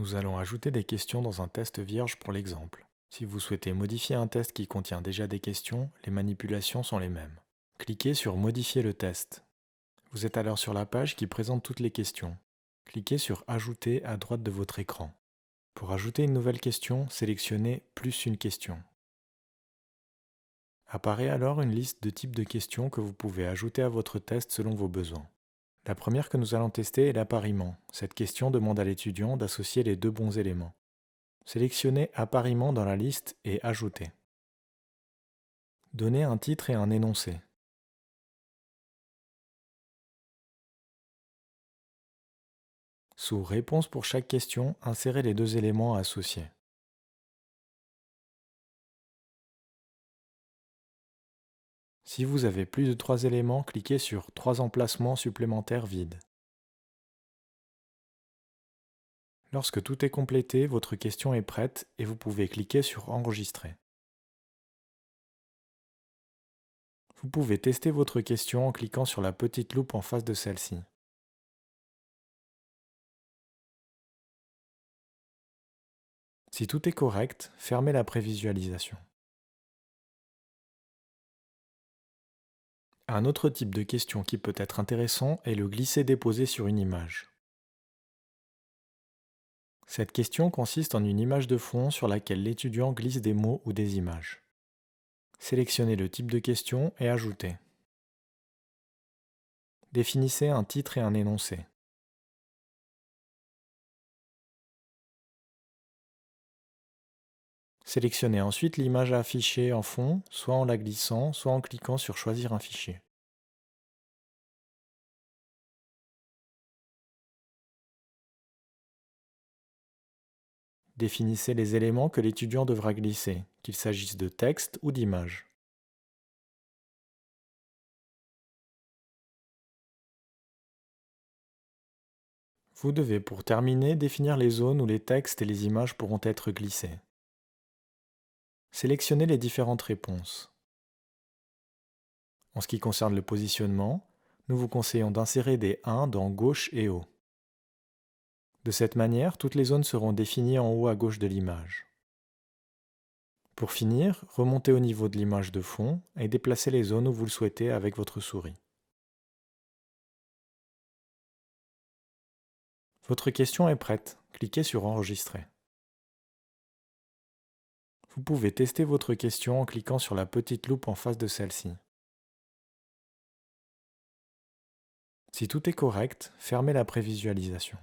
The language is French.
Nous allons ajouter des questions dans un test vierge pour l'exemple. Si vous souhaitez modifier un test qui contient déjà des questions, les manipulations sont les mêmes. Cliquez sur Modifier le test. Vous êtes alors sur la page qui présente toutes les questions. Cliquez sur Ajouter à droite de votre écran. Pour ajouter une nouvelle question, sélectionnez Plus une question. Apparaît alors une liste de types de questions que vous pouvez ajouter à votre test selon vos besoins. La première que nous allons tester est l'appariement. Cette question demande à l'étudiant d'associer les deux bons éléments. Sélectionnez Appariement dans la liste et Ajouter. Donnez un titre et un énoncé. Sous Réponse pour chaque question, insérez les deux éléments à associer. Si vous avez plus de 3 éléments, cliquez sur 3 emplacements supplémentaires vides. Lorsque tout est complété, votre question est prête et vous pouvez cliquer sur Enregistrer. Vous pouvez tester votre question en cliquant sur la petite loupe en face de celle-ci. Si tout est correct, fermez la prévisualisation. Un autre type de question qui peut être intéressant est le glisser-déposer sur une image. Cette question consiste en une image de fond sur laquelle l'étudiant glisse des mots ou des images. Sélectionnez le type de question et ajoutez. Définissez un titre et un énoncé. Sélectionnez ensuite l'image à afficher en fond, soit en la glissant, soit en cliquant sur Choisir un fichier. Définissez les éléments que l'étudiant devra glisser, qu'il s'agisse de texte ou d'image. Vous devez pour terminer définir les zones où les textes et les images pourront être glissés. Sélectionnez les différentes réponses. En ce qui concerne le positionnement, nous vous conseillons d'insérer des 1 dans gauche et haut. De cette manière, toutes les zones seront définies en haut à gauche de l'image. Pour finir, remontez au niveau de l'image de fond et déplacez les zones où vous le souhaitez avec votre souris. Votre question est prête. Cliquez sur Enregistrer. Vous pouvez tester votre question en cliquant sur la petite loupe en face de celle-ci. Si tout est correct, fermez la prévisualisation.